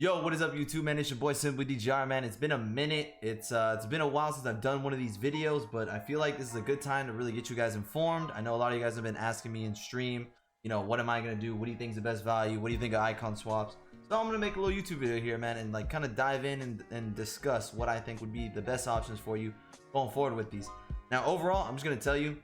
Yo, what is up, YouTube, man? It's your boy Simply DGR, man. It's been a minute. It's been a while since I've done one of these videos, but I feel like this is a good time to really get you guys informed. I know a lot of you guys have been asking me in stream, what am I gonna do? What do you think is the best value? What do you think of icon swaps? So I'm gonna make a little YouTube video here, man, and like kind of dive in and discuss what I think would be the best options for you going forward with these. Now, overall, I'm just gonna tell you,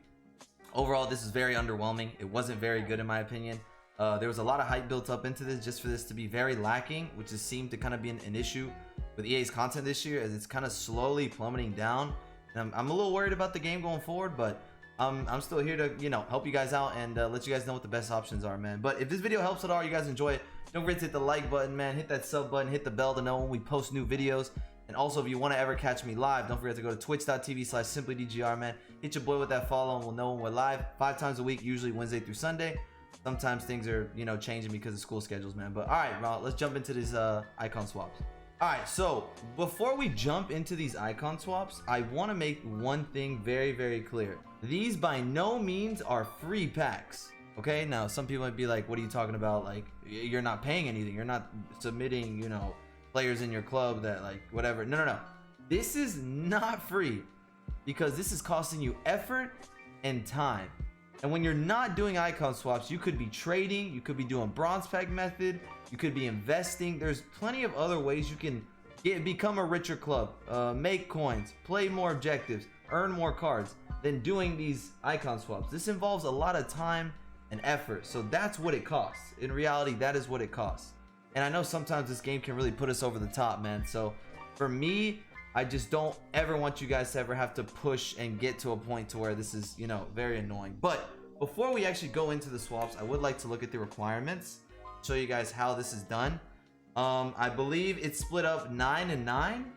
overall, this is very underwhelming. It wasn't very good in my opinion. There was a lot of hype built up into this just for this to be very lacking, which has seemed to kind of be an issue with EA's content this year, as it's kind of slowly plummeting down. And I'm a little worried about the game going forward, but I'm still here to help you guys out and let you guys know what the best options are, man. But if this video helps at all, you guys enjoy it, don't forget to hit the like button, man. Hit that sub button, hit the bell to know when we post new videos. And also, if you want to ever catch me live, don't forget to go to twitch.tv/simplydgr, man. Hit your boy with that follow and we'll know when we're live 5 times a week, usually Wednesday through Sunday. Sometimes things are changing because of school schedules, man. But all right, Ron, let's jump into these icon swaps. All right, so before we jump into these icon swaps, I want to make one thing very, very clear. These by no means are free packs. Okay, now some people might be like, what are you talking about? Like, you're not paying anything, you're not submitting players in your club that like whatever. No, this is not free, because this is costing you effort and time. And when you're not doing icon swaps, you could be trading, you could be doing bronze pack method, you could be investing. There's plenty of other ways you can become a richer club, make coins, play more objectives, earn more cards than doing these icon swaps. This involves a lot of time and effort, so that's what it costs. In reality, that is what it costs. And I know sometimes this game can really put us over the top, man. So for me, I just don't ever want you guys to ever have to push and get to a point to where this is, very annoying. But before we actually go into the swaps, I would like to look at the requirements, show you guys how this is done. I believe it's split up 9 and 9,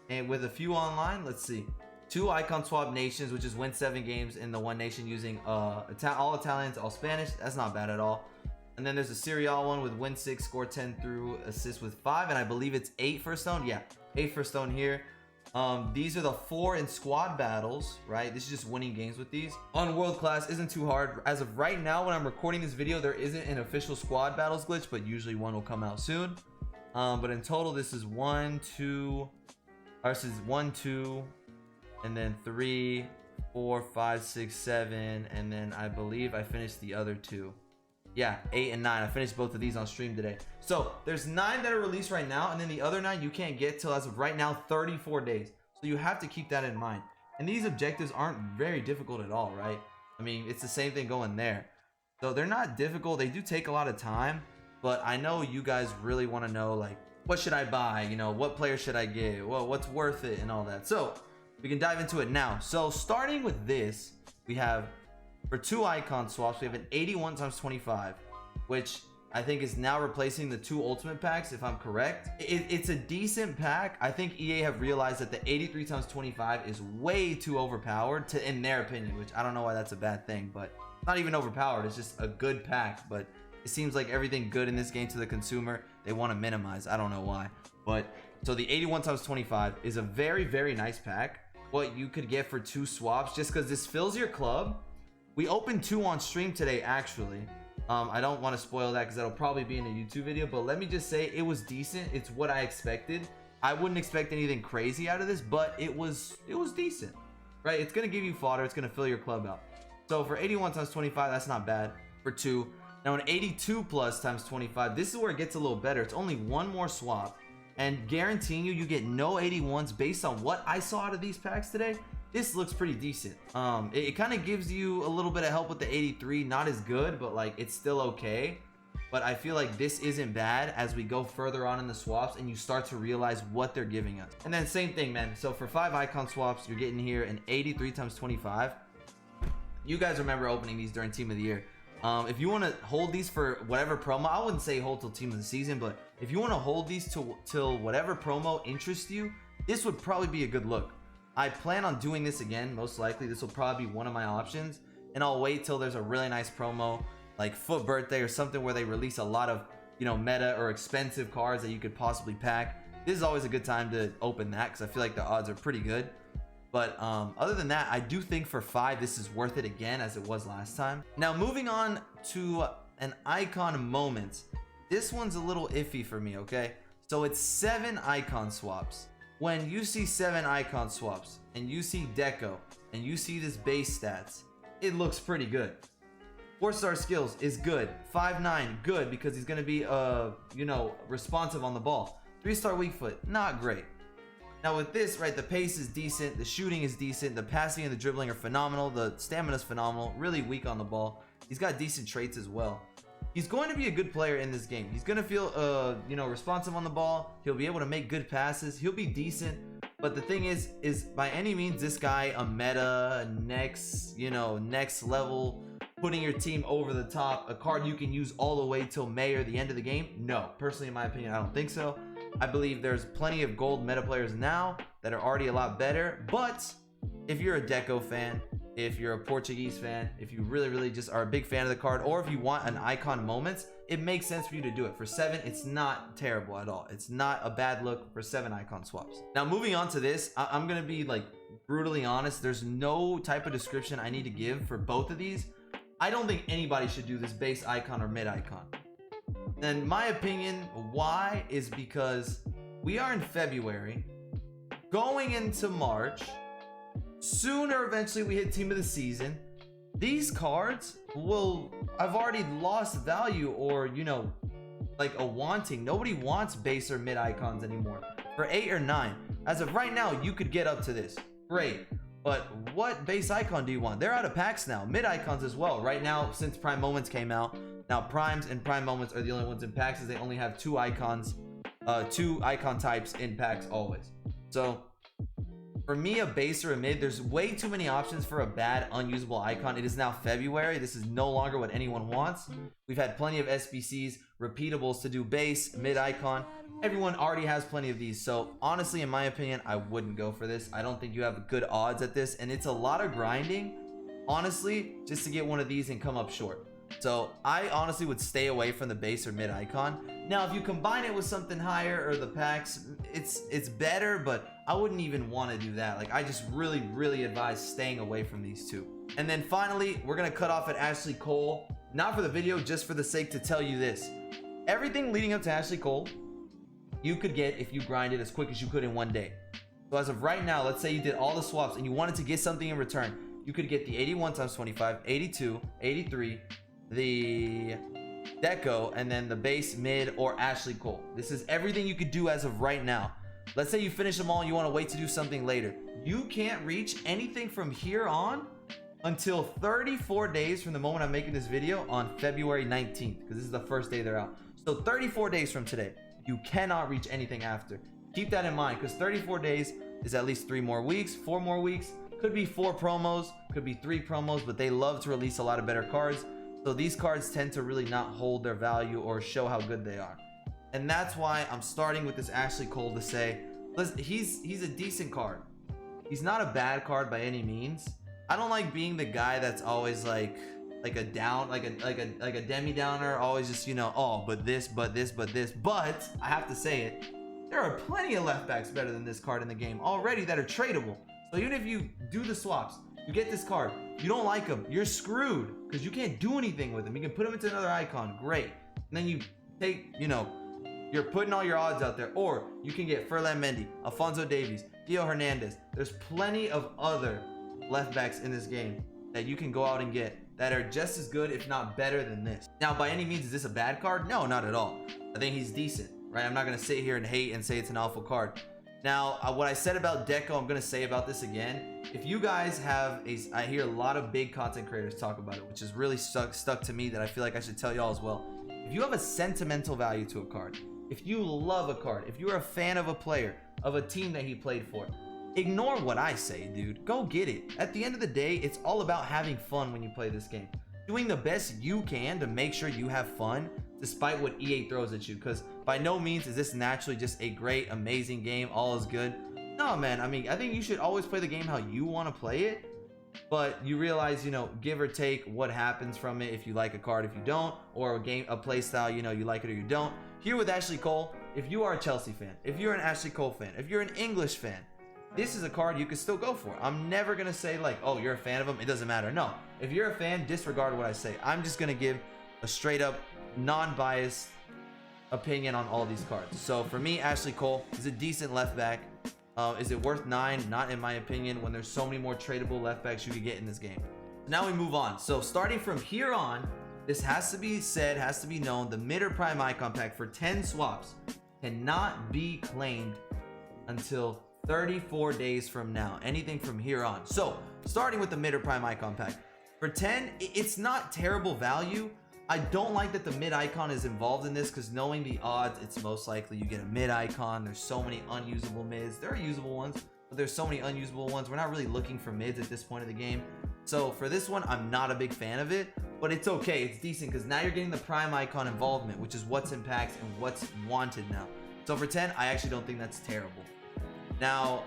and with a few online. Let's see, 2 icon swap nations, which is win 7 games in the one nation using all Italians, all Spanish. That's not bad at all. And then there's a serial one with win 6, score 10 through assist with 5, and I believe it's 8 for stone. Yeah, 8 for stone here. These are the 4 in squad battles, right? This is just winning games with these. On world class isn't too hard. As of right now, when I'm recording this video, there isn't an official squad battles glitch, but usually one will come out soon. But in total, this is 1, 2, and then 3, 4, 5, 6, 7, and then I believe I finished the other 2. Yeah, 8 and 9. I finished both of these on stream today. So there's 9 that are released right now, and then the other 9 you can't get till, as of right now, 34 days. So you have to keep that in mind. And these objectives aren't very difficult at all, right? I mean, it's the same thing going there. So they're not difficult. They do take a lot of time, but I know you guys really want to know, like, what should I buy? What player should I get? Well, what's worth it and all that. So we can dive into it now. So starting with this, we have, for 2 icon swaps, we have an 81 times 25, which I think is now replacing the 2 ultimate packs, if I'm correct. It's a decent pack. I think EA have realized that the 83 times 25 is way too overpowered, in their opinion, which I don't know why that's a bad thing, but not even overpowered. It's just a good pack, but it seems like everything good in this game to the consumer, they want to minimize. I don't know why. But so the 81 times 25 is a very, very nice pack. What you could get for 2 swaps, just because this fills your club. We opened 2 on stream today, actually. I don't want to spoil that because that'll probably be in a YouTube video, but let me just say it was decent. It's what I expected. I wouldn't expect anything crazy out of this, but it was decent, right? It's going to give you fodder. It's going to fill your club out. So for 81 times 25, that's not bad for 2. Now an 82 plus times 25, this is where it gets a little better. It's only 1 more swap, and guaranteeing you get no 81s based on what I saw out of these packs today. This looks pretty decent. It kind of gives you a little bit of help with the 83. Not as good, but like it's still okay. But I feel like this isn't bad as we go further on in the swaps and you start to realize what they're giving us. And then same thing, man. So for 5 icon swaps, you're getting here an 83 times 25. You guys remember opening these during Team of the Year. If you want to hold these for whatever promo, I wouldn't say hold till Team of the Season, but if you want to hold these till whatever promo interests you, this would probably be a good look. I plan on doing this again. Most likely this will probably be one of my options, and I'll wait till there's a really nice promo like Foot Birthday or something where they release a lot of meta or expensive cards that you could possibly pack. This is always a good time to open that because I feel like the odds are pretty good. But other than that, I do think for 5 this is worth it again, as it was last time. Now moving on to an icon moment. This one's a little iffy for me, okay? So it's 7 icon swaps. When you see 7 icon swaps and you see deco and you see this base stats, it looks pretty good. 4-star skills is good. 5'9", good, because he's going to be you know, responsive on the ball. 3-star weak foot, not great. Now with this, right, the pace is decent, the shooting is decent, the passing and the dribbling are phenomenal, the stamina is phenomenal, really weak on the ball. He's got decent traits as well. He's going to be a good player in this game. He's going to feel, you know, responsive on the ball. He'll be able to make good passes. He'll be decent. But the thing is by any means this guy a meta, next, you know, next level, putting your team over the top, a card you can use all the way till May or the end of the game? No, personally, in my opinion, I don't think so. I believe there's plenty of gold meta players now that are already a lot better. But if you're a deco fan, if you're a Portuguese fan, if you really just are a big fan of the card, or if you want an icon moments, it makes sense for you to do it. For 7, it's not terrible at all. It's not a bad look for 7 icon swaps. Now moving on to this, I'm gonna be like brutally honest. There's no type of description I need to give for both of these. I don't think anybody should do this base icon or mid icon. And my opinion why is because we are in February, going into March. Sooner eventually we hit team of the season. These cards will have already lost value, or you know, like a wanting. Nobody wants base or mid icons anymore. For 8 or 9, as of right now, you could get up to this, great. But what base icon do you want? They're out of packs now, mid icons as well right now, since Prime Moments came out. Now primes and Prime Moments are the only ones in packs, as they only have 2 icons, 2 icon types in packs always. So for me, a base or a mid, there's way too many options for a bad, unusable icon. It is now February. This is no longer what anyone wants. We've had plenty of SBCs, repeatables to do base, mid icon. Everyone already has plenty of these. So honestly, in my opinion, I wouldn't go for this. I don't think you have good odds at this. And it's a lot of grinding, honestly, just to get one of these and come up short. So I honestly would stay away from the base or mid icon. Now, if you combine it with something higher or the packs, it's better, but I wouldn't even want to do that. Like, I just really advise staying away from these two. And then finally, we're going to cut off at Ashley Cole. Not for the video, just for the sake to tell you this. Everything leading up to Ashley Cole, you could get if you grind it as quick as you could in one day. So as of right now, let's say you did all the swaps and you wanted to get something in return. You could get the 81 times 25, 82, 83, the deco, and then the base, mid, or Ashley Cole. This is everything you could do as of right now. Let's say you finish them all and you want to wait to do something later. You can't reach anything from here on until 34 days from the moment I'm making this video on February 19th, because this is the first day they're out. So 34 days from today, you cannot reach anything after. Keep that in mind, because 34 days is at least 3 more weeks, 4 more weeks. Could be 4 promos, could be 3 promos, but they love to release a lot of better cards. So these cards tend to really not hold their value or show how good they are. And that's why I'm starting with this Ashley Cole to say, listen, he's a decent card. He's not a bad card by any means. I don't like being the guy that's always like a down, like a demi downer, always just, you know, oh, but this. But I have to say it, there are plenty of left backs better than this card in the game already that are tradable. So even if you do the swaps, you get this card, you don't like him, you're screwed, because you can't do anything with him. You can put him into another icon, great. And then you take, you know, you're putting all your odds out there. Or you can get Ferland Mendy, Alfonso Davies, Theo Hernandez. There's plenty of other left backs in this game that you can go out and get that are just as good, if not better than this. Now, by any means, is this a bad card? No, not at all. I think he's decent, right? I'm not gonna sit here and hate and say it's an awful card. Now, what I said about deco, I'm gonna say about this again. If you guys have I hear a lot of big content creators talk about it, which is really stuck to me, that I feel like I should tell y'all as well. If you have a sentimental value to a card, if you love a card, if you're a fan of a player, of a team that he played for, ignore what I say, dude. Go get it. At the end of the day, it's all about having fun when you play this game. Doing the best you can to make sure you have fun despite what EA throws at you, because by no means is this naturally just a great, amazing game, all is good. No, man, I mean, I think you should always play the game how you want to play it, but you realize, you know, give or take what happens from it, if you like a card, if you don't, or a play style, you know, you like it or you don't. Here with Ashley Cole, if you are a Chelsea fan, if you're an Ashley Cole fan, if you're an English fan, this is a card you could still go for. I'm never gonna say like, oh, you're a fan of him, it doesn't matter. No, if you're a fan, disregard what I say. I'm just gonna give a straight up, non-biased opinion on all these cards. So for me, Ashley Cole is a decent left back. Is it worth 9? Not in my opinion, when there's so many more tradable left backs you could get in this game. Now we move on. So starting from here on, this has to be said, has to be known, the mid or prime icon pack for 10 swaps cannot be claimed until 34 days from now. Anything from here on. So starting with the mid or prime icon pack for 10, it's not terrible value. I don't like that the mid icon is involved in this, because knowing the odds, it's most likely you get a mid icon. There's so many unusable mids. There are usable ones, but there's so many unusable ones. We're not really looking for mids at this point of the game. So for this one, I'm not a big fan of it, but it's okay. It's decent because now you're getting the prime icon involvement, which is what's in packs and what's wanted now. So for 10, I actually don't think that's terrible. Now,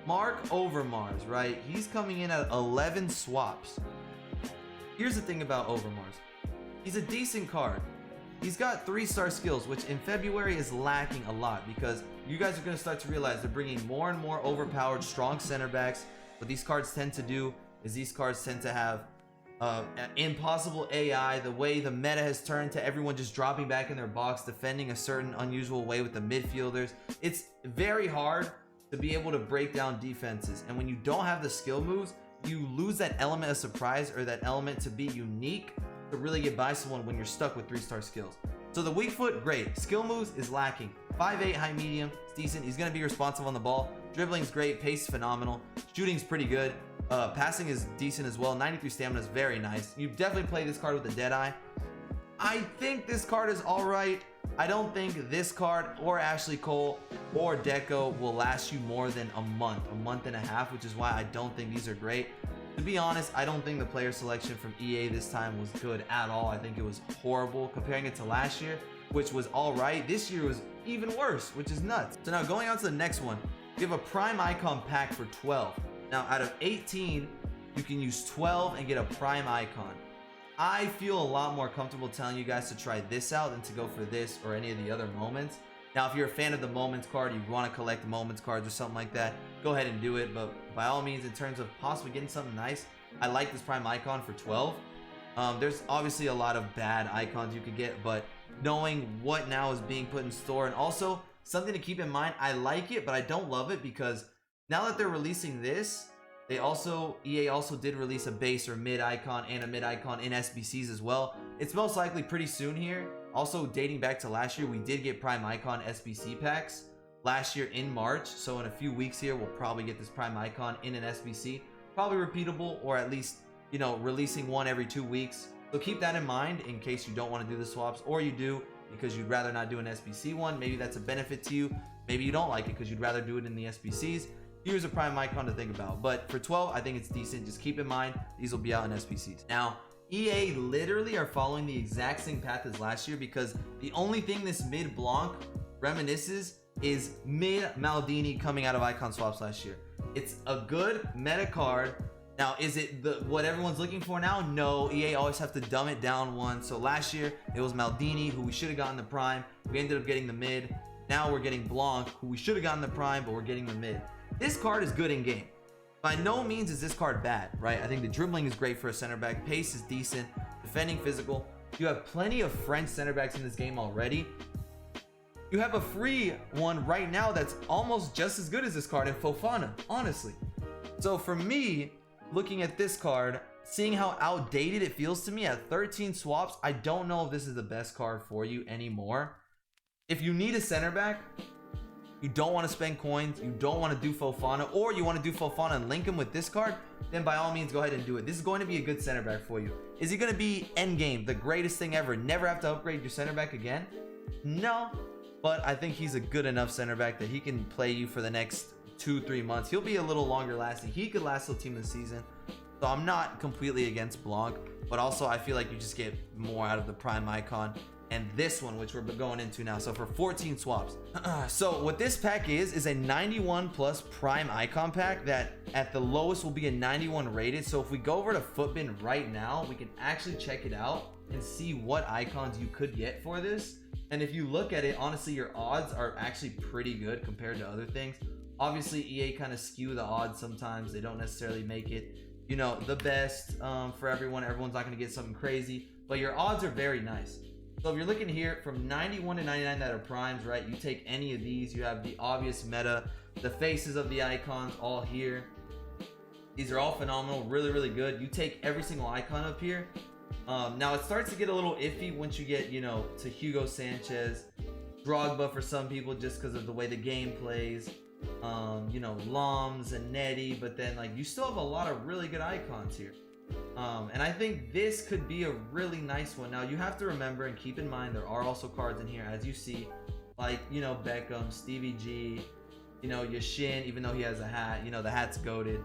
Mark Overmars, right? He's coming in at 11 swaps. Here's the thing about Overmars. He's a decent card. He's got 3-star skills, which in February is lacking a lot, because you guys are going to start to realize they're bringing more and more overpowered, strong center backs. What these cards tend to do is these cards tend to have impossible AI. The way the meta has turned to everyone just dropping back in their box, defending a certain unusual way with the midfielders. It's very hard to be able to break down defenses. And when you don't have the skill moves, you lose that element of surprise, or that element to be unique, to really get by someone when you're stuck with 3-star skills. So the weak foot, great. Skill moves is lacking. 5'8", high medium, it's decent. He's going to be responsive on the ball. Dribbling's great. Pace is phenomenal. Shooting's pretty good. Passing is decent as well. 93 stamina is very nice. You definitely play this card with a Deadeye. I think this card is all right. I don't think this card or Ashley Cole or Deco will last you more than a month and a half, which is why I don't think these are great. To be honest, I don't think the player selection from EA this time was good at all. I think it was horrible. Comparing it to last year, which was all right, this year was even worse, which is nuts. So now going on to the next one, we have a prime icon pack for 12. Now out of 18, you can use 12 and get a prime icon. I feel a lot more comfortable telling you guys to try this out than to go for this or any of the other moments. Now, if you're a fan of the moments card, you want to collect the moments cards or something like that, go ahead and do it. But by all means, in terms of possibly getting something nice, I like this prime icon for 12. There's obviously a lot of bad icons you could get, but knowing what now is being put in store, and also something to keep in mind, I like it, but I don't love it, because now that they're releasing this, EA also did release a base or mid icon and a mid icon in SBCs as well. It's most likely pretty soon here. Also dating back to last year, we did get prime icon SBC packs last year in March. So in a few weeks here, we'll probably get this prime icon in an SBC, probably repeatable, or at least, you know, releasing one every 2 weeks. So keep that in mind in case you don't want to do the swaps, or you do because you'd rather not do an SBC one. Maybe that's a benefit to you. Maybe you don't like it because you'd rather do it in the SBCs. Here's a prime icon to think about. But for 12, I think it's decent. Just keep in mind, these will be out in SBCs. Now, EA literally are following the exact same path as last year, because the only thing this mid Blanc reminisces is mid Maldini coming out of icon swaps last year. It's a good meta card. Now, is it what everyone's looking for now? No, EA always have to dumb it down one. So last year, it was Maldini, who we should have gotten the prime. We ended up getting the mid. Now we're getting Blanc, who we should have gotten the prime, but we're getting the mid. This card is good in game. By no means is this card bad, right? I think the dribbling is great for a center back. Pace is decent. Defending, physical. You have plenty of French center backs in this game already. You have a free one right now that's almost just as good as this card in Fofana, honestly. So for me, looking at this card, seeing how outdated it feels to me at 13 swaps, I don't know if this is the best card for you anymore. If you need a center back, you don't want to spend coins, you don't want to do Fofana, or you want to do Fofana and link him with this card, then by all means go ahead and do it. This is going to be a good center back for you. Is he going to be endgame, the greatest thing ever, never have to upgrade your center back again? No, but I think he's a good enough center back that he can play you for the next 2-3 months. He'll be a little longer lasting. He could last till team of the season. So I'm not completely against Blanc, but also I feel like you just get more out of the prime icon and this one, which we're going into now. So for 14 swaps. So what this pack is a 91 plus prime icon pack that at the lowest will be a 91 rated. So if we go over to Footbin right now, we can actually check it out and see what icons you could get for this. And if you look at it, honestly, your odds are actually pretty good compared to other things. Obviously, EA kind of skew the odds sometimes. They don't necessarily make it, you know, the best for everyone. Everyone's not going to get something crazy, but your odds are very nice. So if you're looking here from 91 to 99 that are primes, right? You take any of these, you have the obvious meta, the faces of the icons all here. These are all phenomenal, really, really good. You take every single icon up here. Now it starts to get a little iffy once you get, you know, to Hugo Sanchez, Drogba for some people just because of the way the game plays. You know, Loms and Netty, but then like you still have a lot of really good icons here. And I think this could be a really nice one. Now you have to remember and keep in mind there are also cards in here, as you see, like, you know, Beckham, Stevie G, you know, Yashin, even though he has a hat, you know, the hat's goated.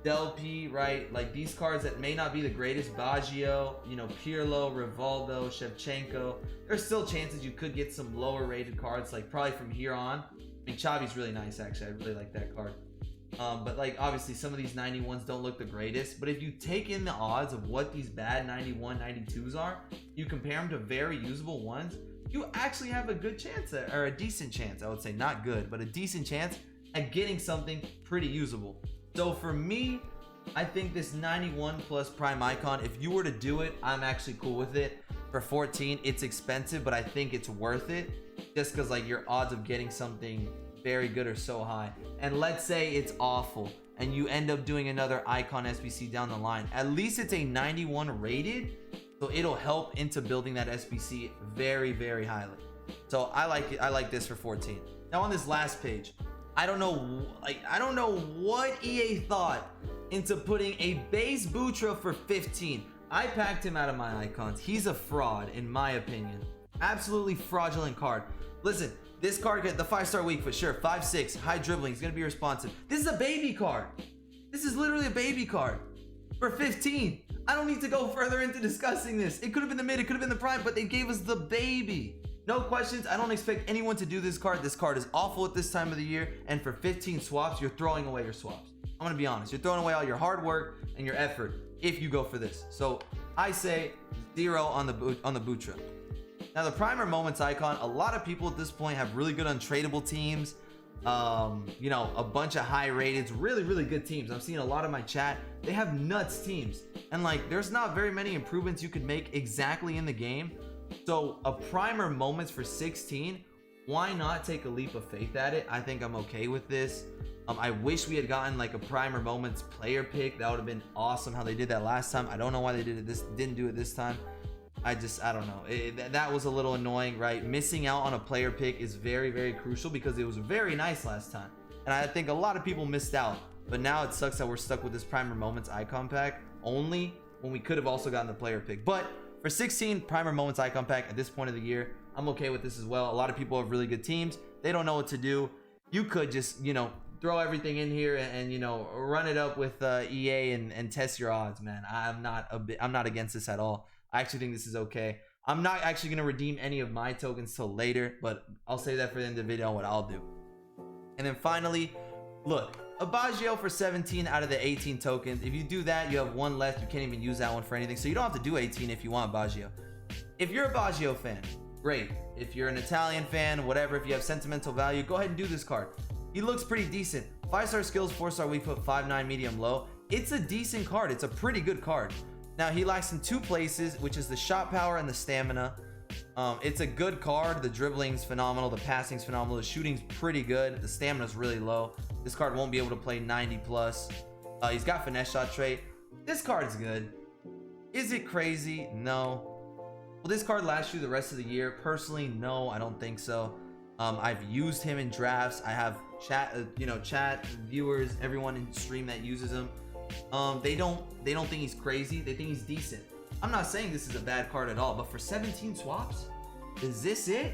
Del P, right? Like these cards that may not be the greatest, Baggio, you know, Pirlo, Rivaldo, Shevchenko. There's still chances you could get some lower rated cards, like probably from here on. I mean, Xavi's really nice, actually. I really like that card. But like obviously some of these 91s don't look the greatest, but if you take in the odds of what these bad 91 92s are, you compare them to very usable ones, you actually have a good chance at, or a decent chance, I would say, not good, but a decent chance at getting something pretty usable. So for me, I think this 91 plus prime icon, if you were to do it, I'm actually cool with it. For 14, it's expensive, but I think it's worth it just because like your odds of getting something very good are so high. And let's say it's awful and you end up doing another icon SBC down the line, at least it's a 91 rated, so it'll help into building that SBC very, very highly. So I like it. I like this for 14. Now on this last page, I don't know what EA thought into putting a base Butra for 15. I packed him out of my icons. He's a fraud in my opinion. Absolutely fraudulent card. Listen, this card get the 5-star weak foot, sure, 5'6", high dribbling, he's gonna be responsive. This is a baby card. This is literally a baby card for 15. I don't need to go further into discussing this. It could have been the mid, it could have been the prime, but they gave us the baby. No questions. I don't expect anyone to do this card. This card is awful at this time of the year, and for 15 swaps, you're throwing away your swaps. I'm gonna be honest. You're throwing away all your hard work and your effort if you go for this. So I say 0 on the Butra. Now the primer moments icon, a lot of people at this point have really good untradeable teams. You know, a bunch of high rated, really, really good teams. I'm seeing a lot of my chat, they have nuts teams. And like, there's not very many improvements you could make exactly in the game. So a primer moments for 16, why not take a leap of faith at it? I think I'm okay with this. I wish we had gotten like a primer moments player pick. That would have been awesome how they did that last time. I don't know why they didn't do it this time. I don't know. That was a little annoying, right? Missing out on a player pick is very, very crucial because it was very nice last time. And I think a lot of people missed out. But now it sucks that we're stuck with this primer moments icon pack only when we could have also gotten the player pick. But for 16 primer moments icon pack at this point of the year, I'm okay with this as well. A lot of people have really good teams. They don't know what to do. You could just, you know, throw everything in here and you know, run it up with EA and test your odds, man. I'm not against this at all. I actually think this is okay. I'm not actually going to redeem any of my tokens till later, but I'll say that for the end of the video on what I'll do. And then finally, look, a Baggio for 17 out of the 18 tokens. If you do that, you have one left. You can't even use that one for anything. So you don't have to do 18 if you want Baggio. If you're a Baggio fan, great. If you're an Italian fan, whatever, if you have sentimental value, go ahead and do this card. He looks pretty decent. 5-star skills, 4-star weak foot, 5'9", medium low. It's a decent card. It's a pretty good card. Now he lacks in 2 places, which is the shot power and the stamina. It's a good card. The dribbling's phenomenal, the passing's phenomenal, the shooting's pretty good, the stamina's really low. This card won't be able to play 90 plus. He's got finesse shot trait. This card's good. Is it crazy? No. Will this card last you the rest of the year? Personally, no, I don't think so. I've used him in drafts. I have chat, chat viewers, everyone in stream that uses him. They don't think he's crazy. They think he's decent. I'm not saying this is a bad card at all, but for 17 swaps, is this it?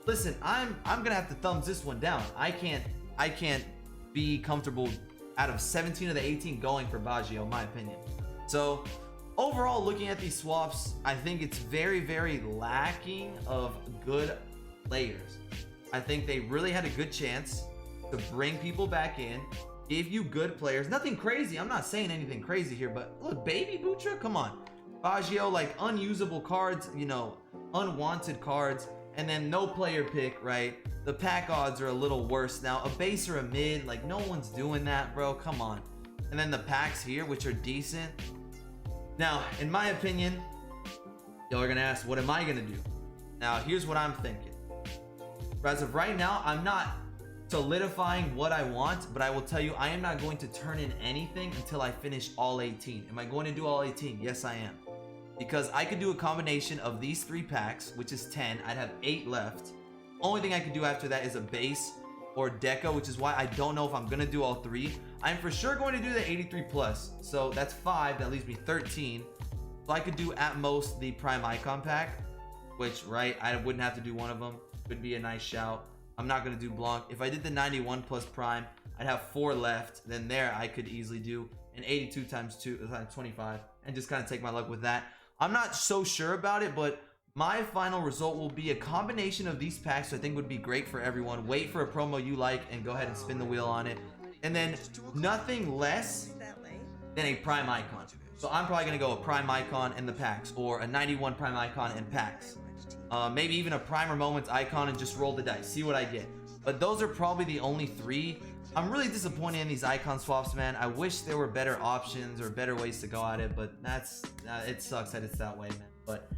Listen, I'm gonna have to thumbs this one down. I can't be comfortable out of 17 of the 18 going for Baggio, in my opinion. So overall, looking at these swaps, I think it's very, very lacking of good players. I think they really had a good chance to bring people back in, give you good players. Nothing crazy. I'm not saying anything crazy here, but look, baby Butra, come on. Baggio, like unusable cards, you know, unwanted cards, and then no player pick, right? The pack odds are a little worse now. A base or a mid, like no one's doing that, bro. Come on. And then the packs here, which are decent. Now, in my opinion, Y'all are gonna ask, what am I gonna do? Now, here's what I'm thinking. As of right now, I'm not solidifying what I want, but I will tell you, I am not going to turn in anything until I finish all 18. Am I going to do all 18? Yes, I am. Because I could do a combination of these 3 packs, which is 10. I'd have 8 left. Only thing I could do after that is a base or deco, which is why I don't know if I'm gonna do all 3. I'm for sure going to do the 83 plus. So that's 5, that leaves me 13. So I could do at most the prime icon pack, which, right, I wouldn't have to do one of them. Could be a nice shout. I'm not gonna do Blanc. If I did the 91 plus prime, I'd have 4 left. Then there I could easily do an 82 times 2 times 25 and just kind of take my luck with that. I'm not so sure about it, but my final result will be a combination of these packs. I think would be great for everyone. Wait for a promo you like and go ahead and spin the wheel on it, and then nothing less than a prime icon. So I'm probably gonna go a prime icon in the packs, or a 91 prime icon in packs. Maybe even a primer moments icon and just roll the dice, see what I get. But those are probably the only 3. I'm really disappointed in these icon swaps, man. I wish there were better options or better ways to go at it, but that's it sucks that it's that way, man. But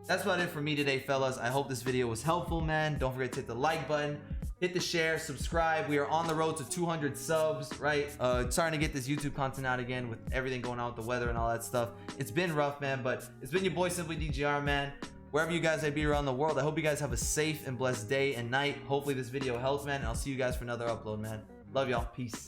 that's about it for me today, fellas. I hope this video was helpful, man. Don't forget to hit the like button, hit the share, subscribe. We are on the road to 200 subs, right? Starting to get this YouTube content out again with everything going on with the weather and all that stuff. It's been rough, man, but it's been your boy Simply DGR, man. Wherever you guys may be around the world, I hope you guys have a safe and blessed day and night. Hopefully this video helps, man, and I'll see you guys for another upload, man. Love y'all. Peace.